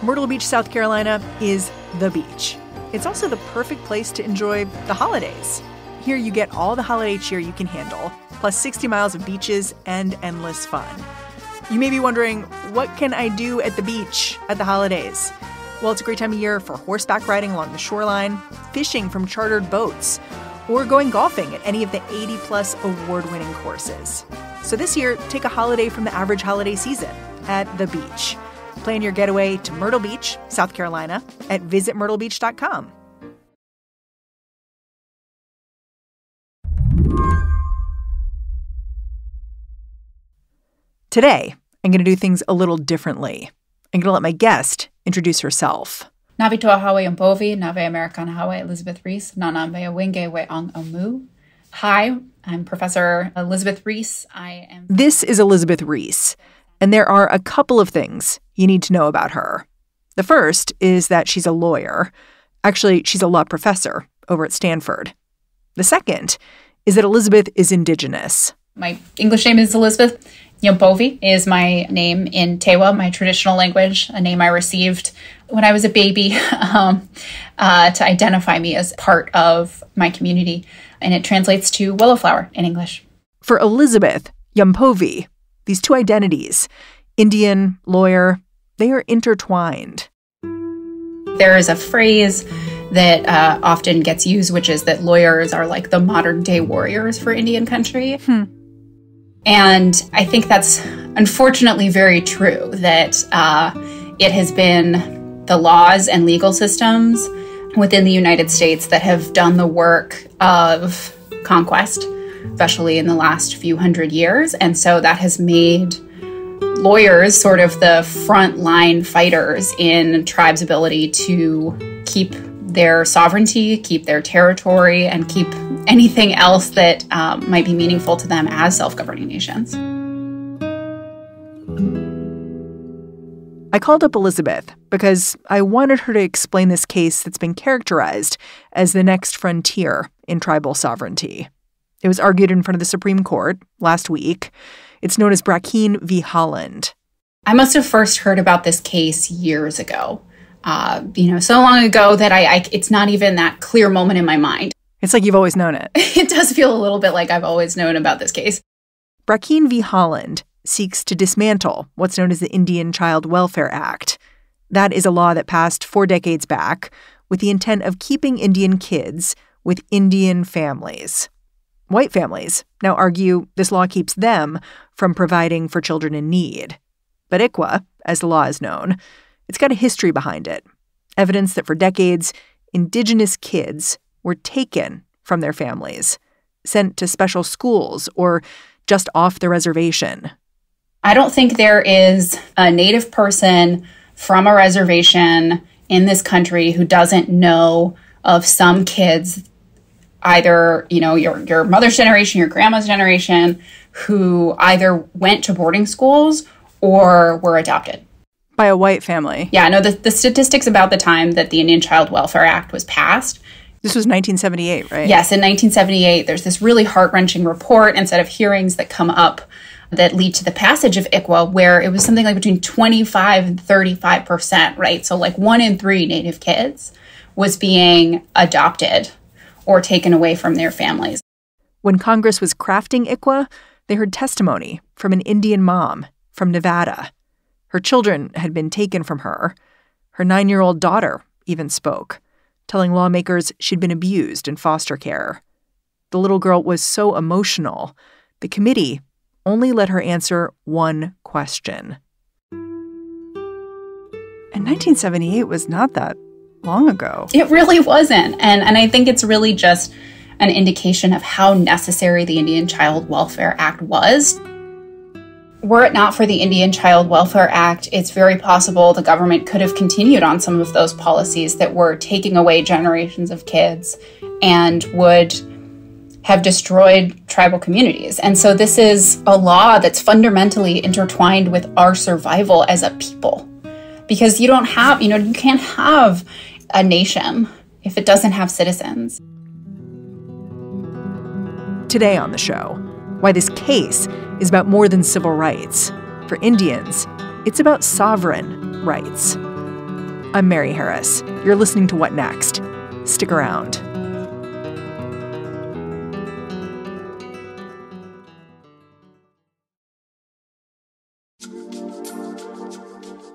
Myrtle Beach, South Carolina is the beach. It's also the perfect place to enjoy the holidays. Here you get all the holiday cheer you can handle, plus 60 miles of beaches and endless fun. You may be wondering, what can I do at the beach at the holidays? Well, it's a great time of year for horseback riding along the shoreline, fishing from chartered boats, or going golfing at any of the 80-plus award-winning courses. So this year, take a holiday from the average holiday season at the beach. Plan your getaway to Myrtle Beach, South Carolina at visitmyrtlebeach.com. Today, I'm going to do things a little differently. I'm going to let my guest introduce herself. Navitoa Hawe Umbovi, Nave Americana Hawe Elizabeth Reese, Nanambe Winge We Ong Omu. Hi, I'm Professor Elizabeth Reese. This is Elizabeth Reese, and there are a couple of things you need to know about her. The first is that she's a lawyer. Actually, she's a law professor over at Stanford. The second is that Elizabeth is Indigenous. My English name is Elizabeth. Yombovi is my name in Tewa, my traditional language, a name I received when I was a baby to identify me as part of my community. And it translates to willow flower in English. For Elizabeth, Yombovi, these two identities, Indian, lawyer, they are intertwined. There is a phrase that often gets used, which is that lawyers are like the modern day warriors for Indian country. And I think that's unfortunately very true, that it has been the laws and legal systems within the United States that have done the work of conquest, especially in the last few hundred years. And so that has made lawyers sort of the frontline fighters in tribes' ability to keep their sovereignty, keep their territory, and keep anything else that might be meaningful to them as self-governing nations. I called up Elizabeth because I wanted her to explain this case that's been characterized as the next frontier in tribal sovereignty. It was argued in front of the Supreme Court last week. It's known as Brackeen v. Haaland. I must have first heard about this case years ago. So long ago that it's not even that clear moment in my mind. It's like you've always known it. It does feel a little bit like I've always known about this case. Brackeen v. Haaland seeks to dismantle what's known as the Indian Child Welfare Act. That is a law that passed 4 decades back with the intent of keeping Indian kids with Indian families. White families now argue this law keeps them from providing for children in need. But ICWA, as the law is known, it's got a history behind it. Evidence that for decades, Indigenous kids were taken from their families, sent to special schools, or just off the reservation. I don't think there is a Native person from a reservation in this country who doesn't know of some kids, either, your mother's generation, your grandma's generation, who either went to boarding schools or were adopted. By a white family. Yeah, no, the statistics about the time that the Indian Child Welfare Act was passed. This was 1978, right? Yes, in 1978, there's this really heart-wrenching report and set of hearings that come up that lead to the passage of ICWA, where it was something like between 25 and 35%, right? So like 1 in 3 Native kids was being adopted or taken away from their families. When Congress was crafting ICWA, they heard testimony from an Indian mom from Nevada. Her children had been taken from her. Her 9-year-old daughter even spoke, telling lawmakers she'd been abused in foster care. The little girl was so emotional, the committee only let her answer one question. And 1978 was not that long ago. It really wasn't. And I think it's really just an indication of how necessary the Indian Child Welfare Act was. Were it not for the Indian Child Welfare Act, it's very possible the government could have continued on some of those policies that were taking away generations of kids and would have destroyed tribal communities. And so this is a law that's fundamentally intertwined with our survival as a people. Because you can't have a nation if it doesn't have citizens. Today on the show, why this case is about more than civil rights. For Indians, it's about sovereign rights. I'm Mary Harris. You're listening to What Next? Stick around.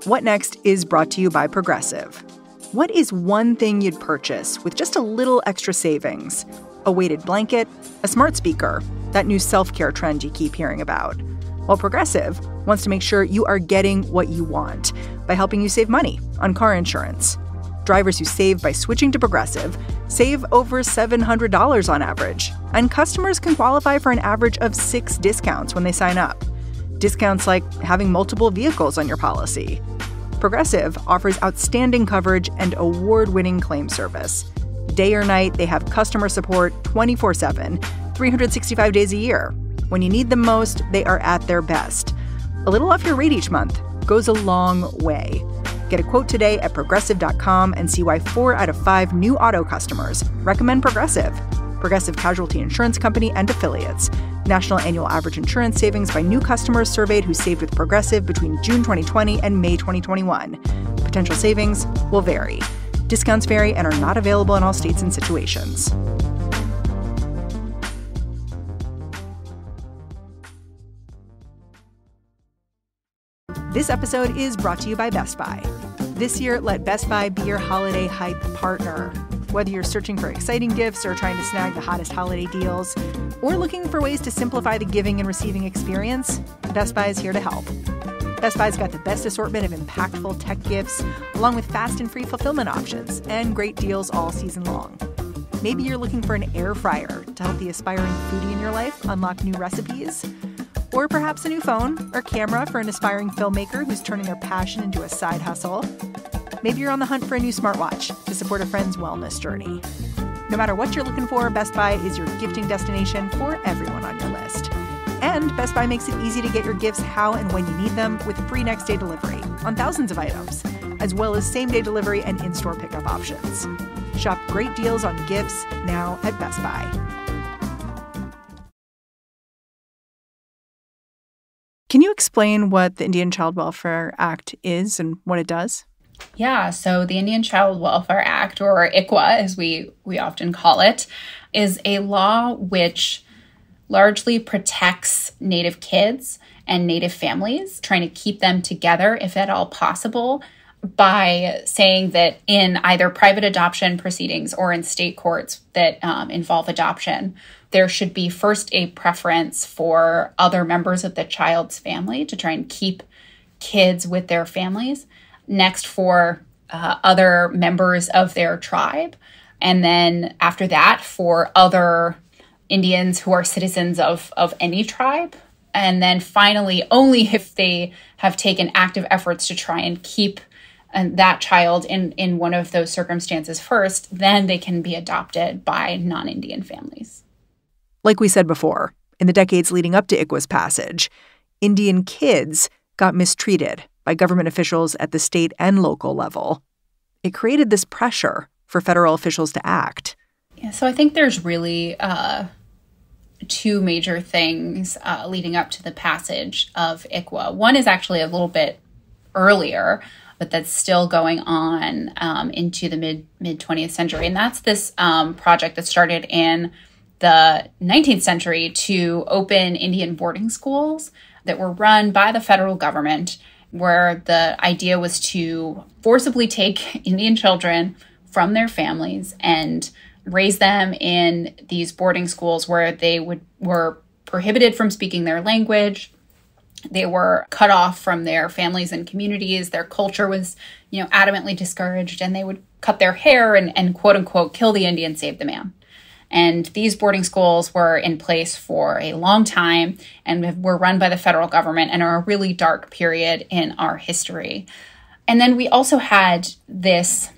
What Next is brought to you by Progressive. What is one thing you'd purchase with just a little extra savings? A weighted blanket, a smart speaker, that new self-care trend you keep hearing about. Well, Progressive wants to make sure you are getting what you want by helping you save money on car insurance. Drivers who save by switching to Progressive save over $700 on average, and customers can qualify for an average of 6 discounts when they sign up. Discounts like having multiple vehicles on your policy. Progressive offers outstanding coverage and award-winning claim service. Day or night, they have customer support 24/7, 365 days a year. When you need them most, they are at their best. A little off your rate each month goes a long way. Get a quote today at Progressive.com and see why 4 out of 5 new auto customers recommend Progressive. Progressive Casualty Insurance Company and Affiliates. National annual average insurance savings by new customers surveyed who saved with Progressive between June 2020 and May 2021. Potential savings will vary. Discounts vary and are not available in all states and situations. This episode is brought to you by Best Buy. This year, let Best Buy be your holiday hype partner. Whether you're searching for exciting gifts or trying to snag the hottest holiday deals, or looking for ways to simplify the giving and receiving experience, Best Buy is here to help. Best Buy's got the best assortment of impactful tech gifts, along with fast and free fulfillment options and great deals all season long. Maybe you're looking for an air fryer to help the aspiring foodie in your life unlock new recipes. Or perhaps a new phone or camera for an aspiring filmmaker who's turning their passion into a side hustle. Maybe you're on the hunt for a new smartwatch to support a friend's wellness journey. No matter what you're looking for, Best Buy is your gifting destination for everyone on your list. And Best Buy makes it easy to get your gifts how and when you need them with free next-day delivery on thousands of items, as well as same-day delivery and in-store pickup options. Shop great deals on gifts now at Best Buy. Can you explain what the Indian Child Welfare Act is and what it does? Yeah, so the Indian Child Welfare Act, or ICWA as we often call it, is a law which largely protects Native kids and Native families, trying to keep them together if at all possible, by saying that in either private adoption proceedings or in state courts that involve adoption, there should be first a preference for other members of the child's family to try and keep kids with their families. Next, for other members of their tribe. And then after that, for other Indians who are citizens of any tribe. And then finally, only if they have taken active efforts to try and keep that child in one of those circumstances first, then they can be adopted by non-Indian families. Like we said before, in the decades leading up to ICWA's passage, Indian kids got mistreated by government officials at the state and local level. It created this pressure for federal officials to act. Yeah, so I think there's really two major things leading up to the passage of ICWA. One is actually a little bit earlier, but that's still going on into the mid-20th century. And that's this project that started in the 19th century to open Indian boarding schools that were run by the federal government, where the idea was to forcibly take Indian children from their families and raise them in these boarding schools where they were prohibited from speaking their language. They were cut off from their families and communities. Their culture was, adamantly discouraged, and they would cut their hair and quote unquote, kill the Indian, save the man. And these boarding schools were in place for a long time and were run by the federal government and are a really dark period in our history. And then we also had this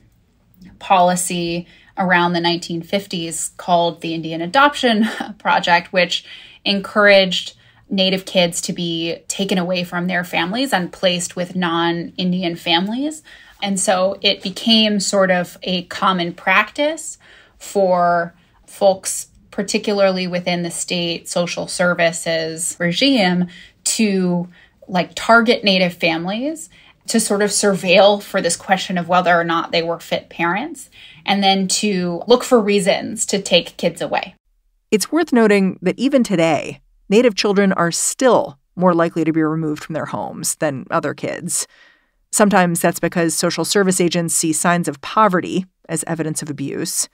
policy around the 1950s called the Indian Adoption Project, which encouraged Native kids to be taken away from their families and placed with non-Indian families. And so it became sort of a common practice for folks, particularly within the state social services regime, to target Native families to sort of surveil for this question of whether or not they were fit parents, and then to look for reasons to take kids away. It's worth noting that even today, Native children are still more likely to be removed from their homes than other kids. Sometimes that's because social service agents see signs of poverty as evidence of abuse.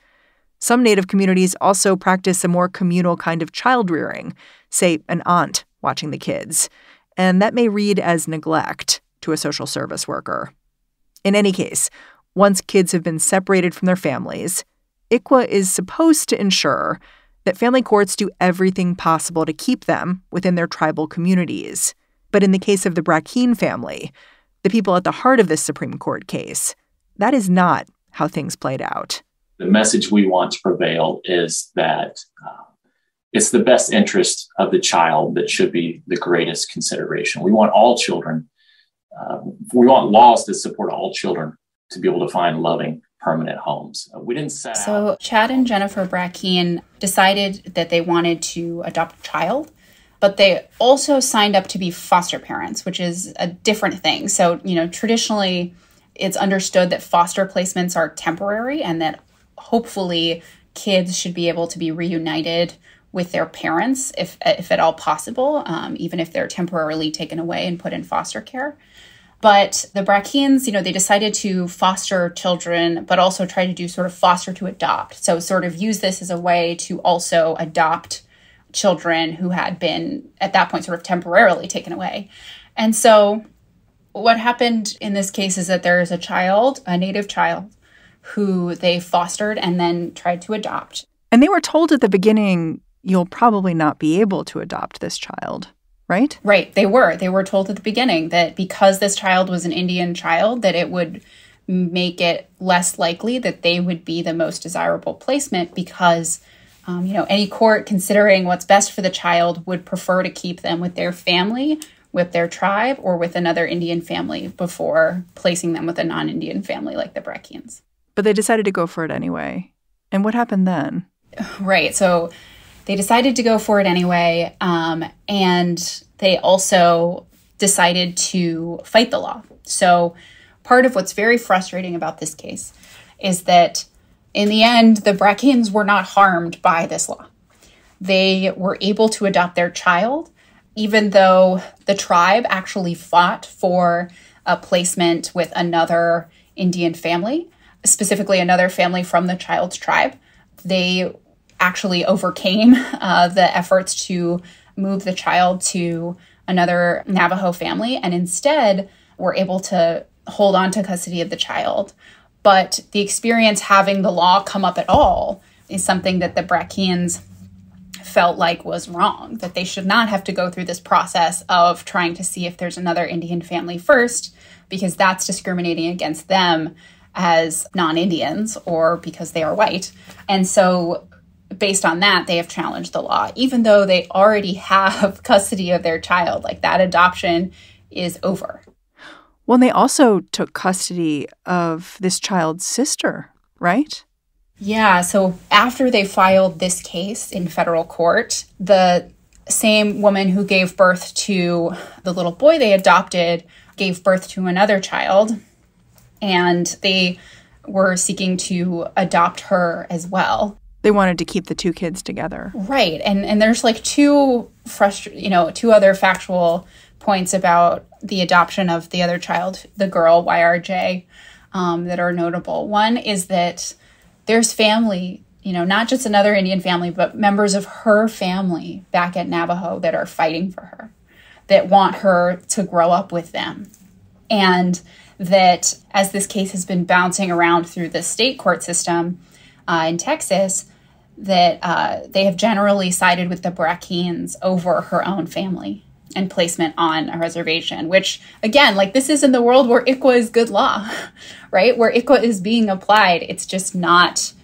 Some Native communities also practice a more communal kind of child rearing, say an aunt watching the kids, and that may read as neglect to a social service worker. In any case, once kids have been separated from their families, ICWA is supposed to ensure that family courts do everything possible to keep them within their tribal communities. But in the case of the Brackeen family, the people at the heart of this Supreme Court case, that is not how things played out. The message we want to prevail is that it's the best interest of the child that should be the greatest consideration. We want all children, we want laws that support all children to be able to find loving, permanent homes. We didn't set out. So Chad and Jennifer Brackeen decided that they wanted to adopt a child, but they also signed up to be foster parents, which is a different thing. So, traditionally, it's understood that foster placements are temporary and that hopefully kids should be able to be reunited with their parents, if at all possible, even if they're temporarily taken away and put in foster care. But the Brackeens, they decided to foster children, but also try to do sort of foster to adopt. So sort of use this as a way to also adopt children who had been, at that point, sort of temporarily taken away. And so what happened in this case is that there is a child, a Native child, who they fostered and then tried to adopt. And they were told at the beginning, you'll probably not be able to adopt this child, right? Right. They were told at the beginning that because this child was an Indian child, that it would make it less likely that they would be the most desirable placement because, any court considering what's best for the child would prefer to keep them with their family, with their tribe, or with another Indian family before placing them with a non-Indian family like the Brackeens. But they decided to go for it anyway. And what happened then? Right. So they decided to go for it anyway, and they also decided to fight the law. So part of what's very frustrating about this case is that in the end, the Brackeens were not harmed by this law. They were able to adopt their child, even though the tribe actually fought for a placement with another Indian family, specifically another family from the child's tribe. They actually overcame the efforts to move the child to another Navajo family and instead were able to hold on to custody of the child. But the experience having the law come up at all is something that the Brackeens felt like was wrong, that they should not have to go through this process of trying to see if there's another Indian family first, because that's discriminating against them as non-Indians or because they are white. And so based on that, they have challenged the law, even though they already have custody of their child. Like that adoption is over. Well, they also took custody of this child's sister, right? Yeah. So after they filed this case in federal court, the same woman who gave birth to the little boy they adopted gave birth to another child, and they were seeking to adopt her as well. They wanted to keep the two kids together. Right. And there's like two other factual points about the adoption of the other child, the girl, YRJ, that are notable. One is that there's family, not just another Indian family, but members of her family back at Navajo that are fighting for her, that want her to grow up with them. And that as this case has been bouncing around through the state court system in Texas, that they have generally sided with the Brackeens over her own family and placement on a reservation, which, again, like this is in the world where ICWA is good law, right? Where ICWA is being applied. It's just not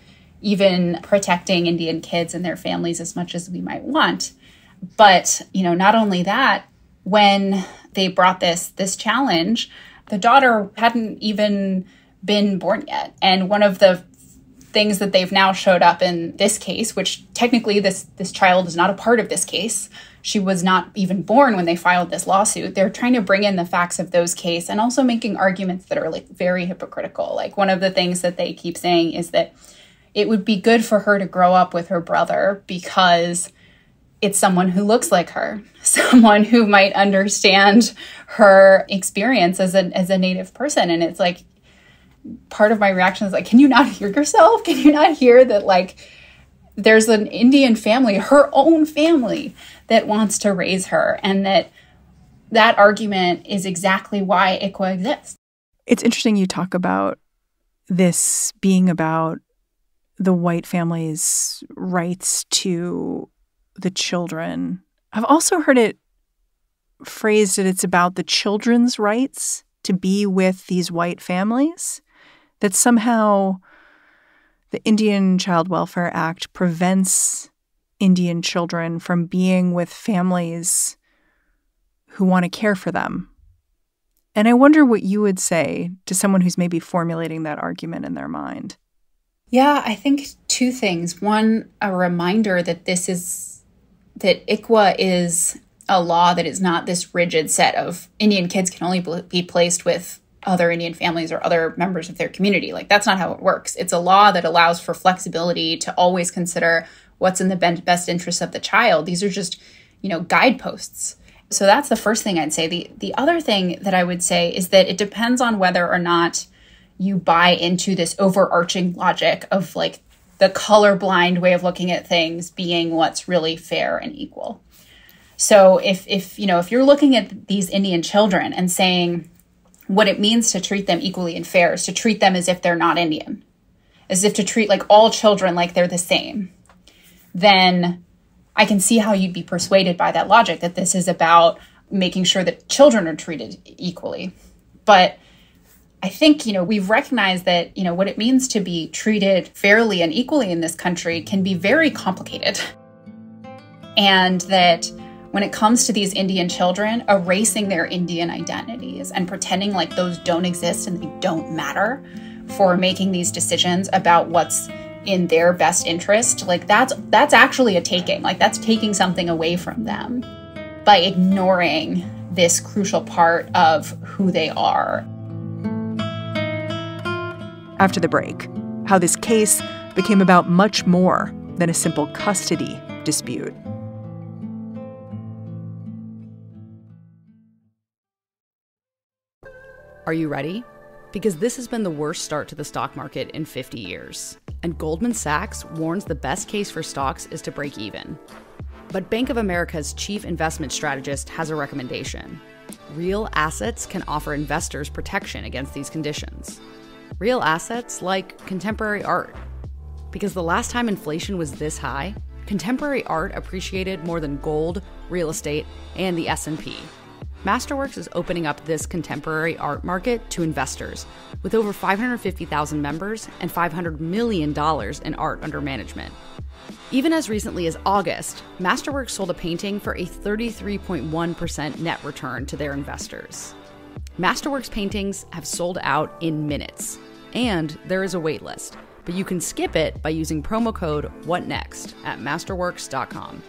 even protecting Indian kids and their families as much as we might want. But, not only that, when they brought this challenge, the daughter hadn't even been born yet. And one of the things that they've now showed up in this case, which technically this child is not a part of this case. She was not even born when they filed this lawsuit. They're trying to bring in the facts of those cases and also making arguments that are like very hypocritical. Like one of the things that they keep saying is that it would be good for her to grow up with her brother because it's someone who looks like her, someone who might understand her experience as a Native person. And it's like, part of my reaction is like, can you not hear yourself? Can you not hear that, like, there's an Indian family, her own family, that wants to raise her, and that argument is exactly why ICWA exists. It's interesting you talk about this being about the white family's rights to the children. I've also heard it phrased that it's about the children's rights to be with these white families, that somehow the Indian Child Welfare Act prevents Indian children from being with families who want to care for them. And I wonder what you would say to someone who's maybe formulating that argument in their mind. Yeah, I think two things. One, a reminder that that ICWA is a law that is not this rigid set of Indian kids can only be placed with other Indian families or other members of their community. Like, that's not how it works. It's a law that allows for flexibility to always consider what's in the best interest of the child. These are just, guideposts. So that's the first thing I'd say. The other thing that I would say is that it depends on whether or not you buy into this overarching logic of like the colorblind way of looking at things being what's really fair and equal. So if you're looking at these Indian children and saying what it means to treat them equally and fair is to treat them as if they're not Indian, as if to treat like all children like they're the same, then I can see how you'd be persuaded by that logic that this is about making sure that children are treated equally. But I think, we've recognized that, what it means to be treated fairly and equally in this country can be very complicated. And that when it comes to these Indian children, erasing their Indian identities and pretending like those don't exist and they don't matter for making these decisions about what's in their best interest, like that's actually a taking. Like, that's taking something away from them by ignoring this crucial part of who they are. After the break, how this case became about much more than a simple custody dispute. Are you ready? Because this has been the worst start to the stock market in 50 years. And Goldman Sachs warns the best case for stocks is to break even. But Bank of America's chief investment strategist has a recommendation. Real assets can offer investors protection against these conditions. Real assets like contemporary art. Because the last time inflation was this high, contemporary art appreciated more than gold, real estate, and the S&P. Masterworks is opening up this contemporary art market to investors, with over 550,000 members and $500 million in art under management. Even as recently as August, Masterworks sold a painting for a 33.1% net return to their investors. Masterworks paintings have sold out in minutes, and there is a wait list, but you can skip it by using promo code WhatNext at masterworks.com.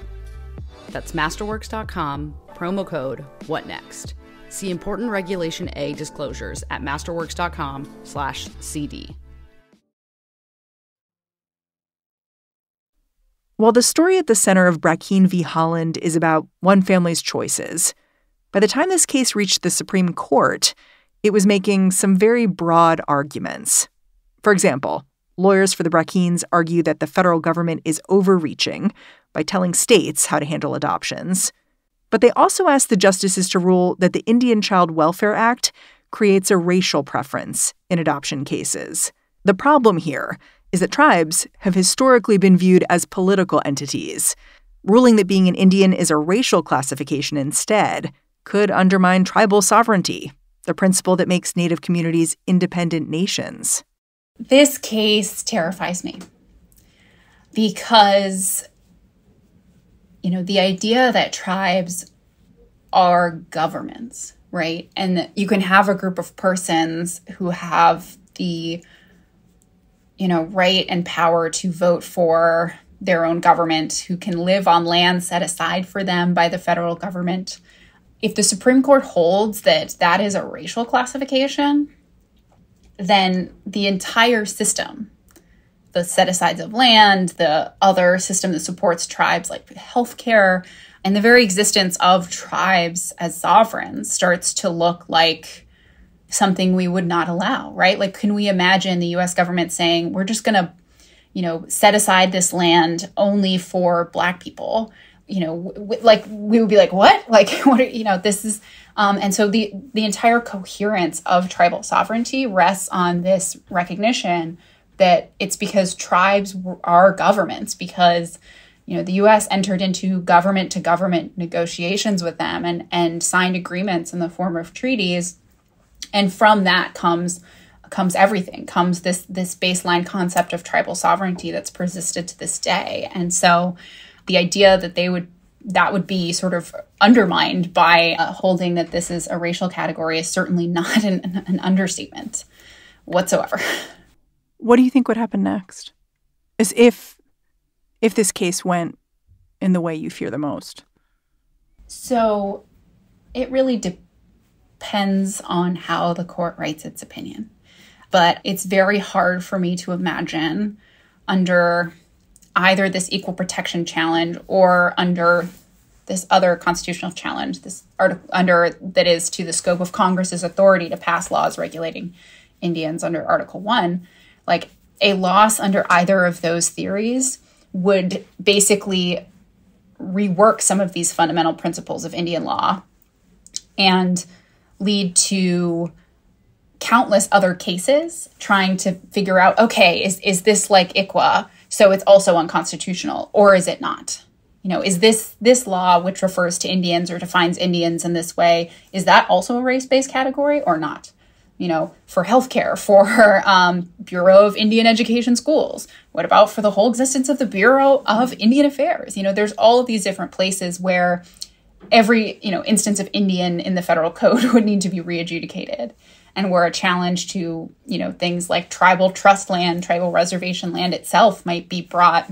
That's masterworks.com, promo code WhatNext. See important Regulation A disclosures at masterworks.com/CD. While the story at the center of Brackeen v. Haaland is about one family's choices, by the time this case reached the Supreme Court, it was making some very broad arguments. For example, lawyers for the Brackeens argue that the federal government is overreaching by telling states how to handle adoptions. But they also asked the justices to rule that the Indian Child Welfare Act creates a racial preference in adoption cases. The problem here is that tribes have historically been viewed as political entities. Ruling that being an Indian is a racial classification instead could undermine tribal sovereignty, the principle that makes Native communities independent nations. This case terrifies me because, the idea that tribes are governments, right? And that you can have a group of persons who have the, right and power to vote for their own government, who can live on land set aside for them by the federal government. If the Supreme Court holds that that is a racial classification, then the entire system, the set-asides of land, the other system that supports tribes like healthcare, and the very existence of tribes as sovereigns starts to look like something we would not allow, right? Like, can we imagine the U.S. government saying, we're just going to, set aside this land only for Black people? Like, we would be like, what? Like, what? This is, and so the entire coherence of tribal sovereignty rests on this recognition that it's because tribes are governments, because the U.S. entered into government-to-government negotiations with them and signed agreements in the form of treaties. And from that comes everything, comes this baseline concept of tribal sovereignty that's persisted to this day. And so the idea that that would be sort of undermined by holding that this is a racial category is certainly not an understatement whatsoever. What do you think would happen next? As if this case went in the way you fear the most? So it really depends on how the court writes its opinion. But it's very hard for me to imagine under either this equal protection challenge or under this other constitutional challenge, that is to the scope of Congress's authority to pass laws regulating Indians under Article 1, like a loss under either of those theories would basically rework some of these fundamental principles of Indian law and lead to countless other cases trying to figure out, okay, is this like ICWA, so it's also unconstitutional, or is it not? Is this law, which refers to Indians or defines Indians in this way, is that also a race-based category or not? For healthcare, for Bureau of Indian Education Schools. What about for the whole existence of the Bureau of Indian Affairs? There's all of these different places where every, instance of Indian in the federal code would need to be re-adjudicated, and where a challenge to, things like tribal trust land, tribal reservation land itself might be brought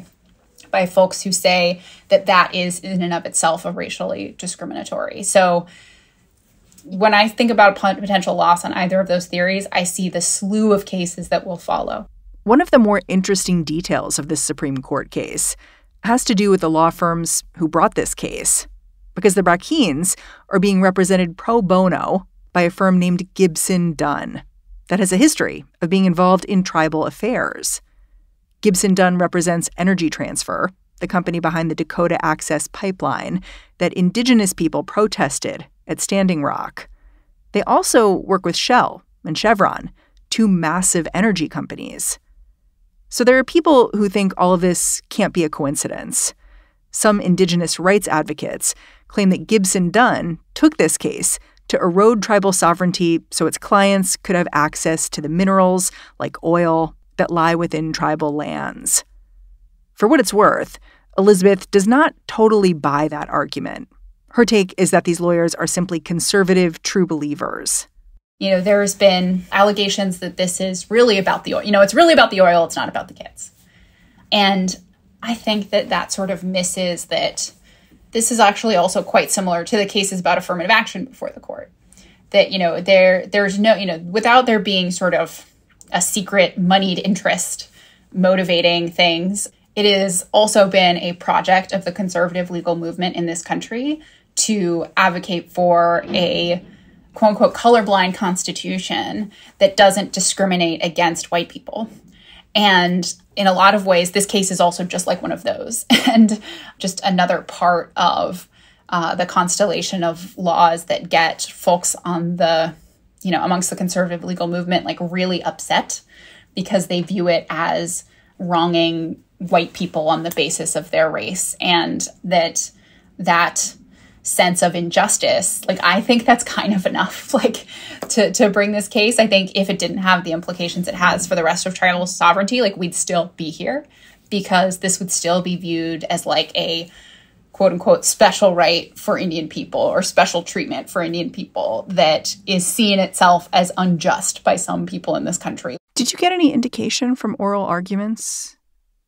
by folks who say that is in and of itself a racially discriminatory. So when I think about potential loss on either of those theories, I see the slew of cases that will follow. One of the more interesting details of this Supreme Court case has to do with the law firms who brought this case, because the Brackeens are being represented pro bono by a firm named Gibson Dunn that has a history of being involved in tribal affairs. Gibson Dunn represents Energy Transfer, the company behind the Dakota Access Pipeline that Indigenous people protested at Standing Rock. They also work with Shell and Chevron, two massive energy companies. So there are people who think all of this can't be a coincidence. Some Indigenous rights advocates claim that Gibson Dunn took this case to erode tribal sovereignty so its clients could have access to the minerals, like oil, that lie within tribal lands. For what it's worth, Elizabeth does not totally buy that argument. Her take is that these lawyers are simply conservative true believers. There's been allegations that this is really about the oil. It's really about the oil. It's not about the kids. And I think that sort of misses that this is actually also quite similar to the cases about affirmative action before the court. That, there's no, without there being sort of a secret moneyed interest motivating things, it has also been a project of the conservative legal movement in this country to advocate for a quote-unquote colorblind constitution that doesn't discriminate against white people. And in a lot of ways, this case is also just like one of those, and just another part of the constellation of laws that get folks on the, amongst the conservative legal movement, like really upset because they view it as wronging white people on the basis of their race, and that sense of injustice, like, I think that's kind of enough, like, to bring this case. I think if it didn't have the implications it has for the rest of tribal sovereignty, like, we'd still be here, because this would still be viewed as like a quote unquote special right for Indian people, or special treatment for Indian people, that is seen itself as unjust by some people in this country. Did you get any indication from oral arguments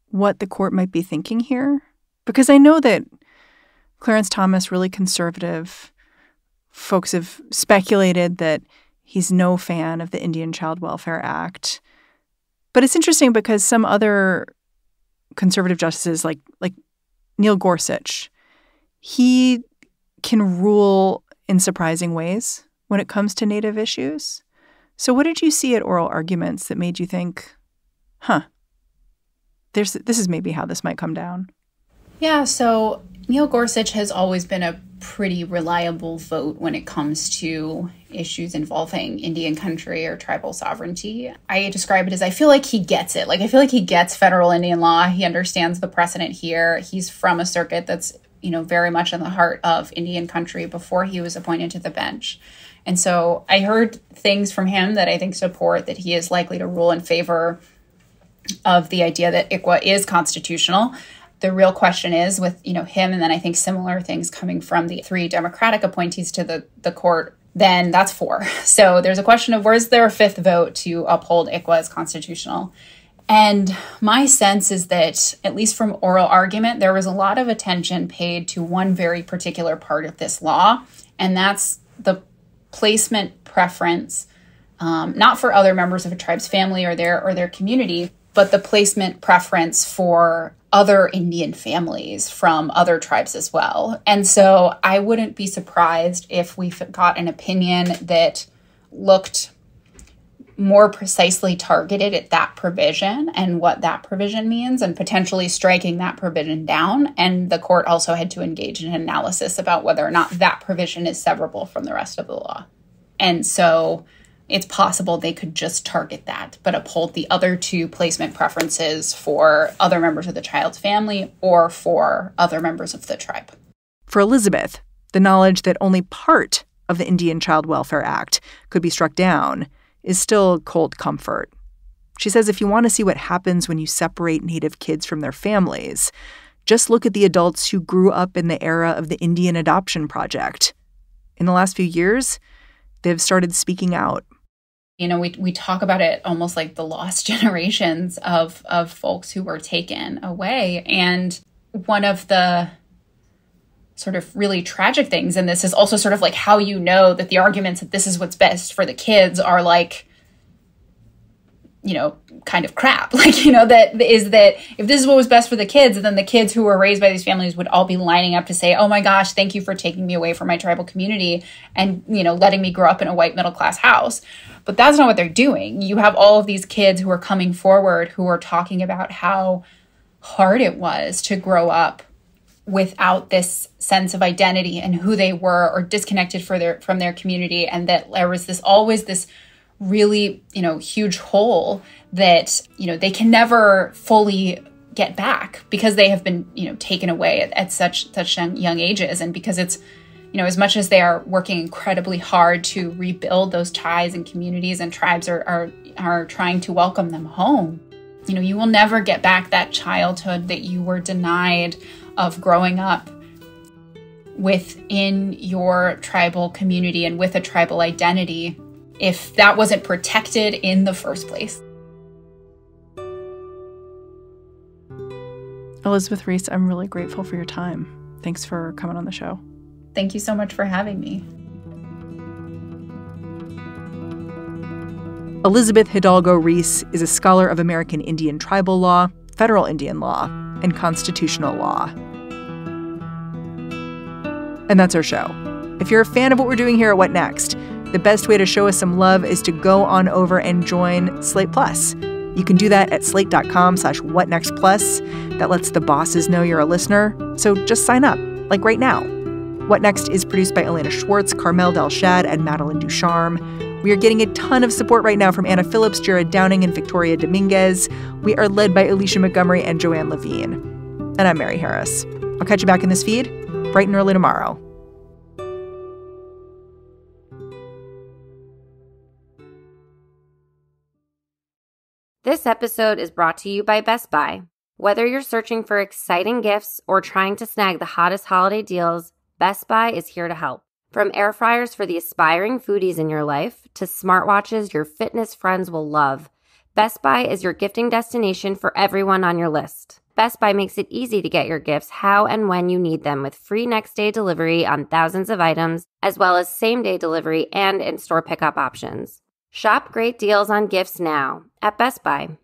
what the court might be thinking here? Because I know that Clarence Thomas, really conservative, folks have speculated that he's no fan of the Indian Child Welfare Act. But it's interesting because some other conservative justices, like Neil Gorsuch, he can rule in surprising ways when it comes to Native issues. So what did you see at oral arguments that made you think, this is maybe how this might come down? Yeah, so Neil Gorsuch has always been a pretty reliable vote when it comes to issues involving Indian country or tribal sovereignty. I describe it as I feel like he gets it. Like, I feel like he gets federal Indian law. He understands the precedent here. He's from a circuit that's, very much in the heart of Indian country before he was appointed to the bench. And so I heard things from him that I think support that he is likely to rule in favor of the idea that ICWA is constitutional. The real question is with, him, and then I think similar things coming from the 3 Democratic appointees to the court, then that's 4. So there's a question of where's there a 5th vote to uphold ICWA as constitutional? And my sense is that, at least from oral argument, there was a lot of attention paid to one very particular part of this law, and that's the placement preference, not for other members of a tribe's family or their community, but the placement preference for other Indian families from other tribes as well. And so I wouldn't be surprised if we got an opinion that looked more precisely targeted at that provision and what that provision means, and potentially striking that provision down. And the court also had to engage in an analysis about whether or not that provision is severable from the rest of the law. And so it's possible they could just target that, but uphold the other 2 placement preferences for other members of the child's family or for other members of the tribe. For Elizabeth, the knowledge that only part of the Indian Child Welfare Act could be struck down is still cold comfort. She says if you want to see what happens when you separate Native kids from their families, just look at the adults who grew up in the era of the Indian Adoption Project. In the last few years, they've started speaking out. We talk about it almost like the lost generations of folks who were taken away. And one of the sort of really tragic things, and this is also sort of like how you know that the arguments that this is what's best for the kids are like, kind of crap. That is that if this is what was best for the kids, then the kids who were raised by these families would all be lining up to say, oh my gosh, thank you for taking me away from my tribal community and, letting me grow up in a white middle class house. But that's not what they're doing. You have all of these kids who are coming forward who are talking about how hard it was to grow up without this sense of identity and who they were, or disconnected from their community, and that there was always this really, huge hole that, they can never fully get back because they have been, taken away at such young ages. And because it's, as much as they are working incredibly hard to rebuild those ties and communities, and tribes are trying to welcome them home, you will never get back that childhood that you were denied of growing up within your tribal community and with a tribal identity if that wasn't protected in the first place. Elizabeth Reese, I'm really grateful for your time. Thanks for coming on the show. Thank you so much for having me. Elizabeth Hidalgo Reese is a scholar of American Indian tribal law, federal Indian law, and constitutional law. And that's our show. If you're a fan of what we're doing here at What Next, the best way to show us some love is to go on over and join Slate Plus. You can do that at slate.com/whatnextplus. That lets the bosses know you're a listener. So just sign up, like right now. What Next is produced by Elena Schwartz, Carmel Delshad, and Madeline Ducharme. We are getting a ton of support right now from Anna Phillips, Jared Downing, and Victoria Dominguez. We are led by Alicia Montgomery and Joanne Levine. And I'm Mary Harris. I'll catch you back in this feed bright and early tomorrow. This episode is brought to you by Best Buy. Whether you're searching for exciting gifts or trying to snag the hottest holiday deals, Best Buy is here to help. From air fryers for the aspiring foodies in your life to smartwatches your fitness friends will love, Best Buy is your gifting destination for everyone on your list. Best Buy makes it easy to get your gifts how and when you need them with free next-day delivery on thousands of items, as well as same-day delivery and in-store pickup options. Shop great deals on gifts now at Best Buy.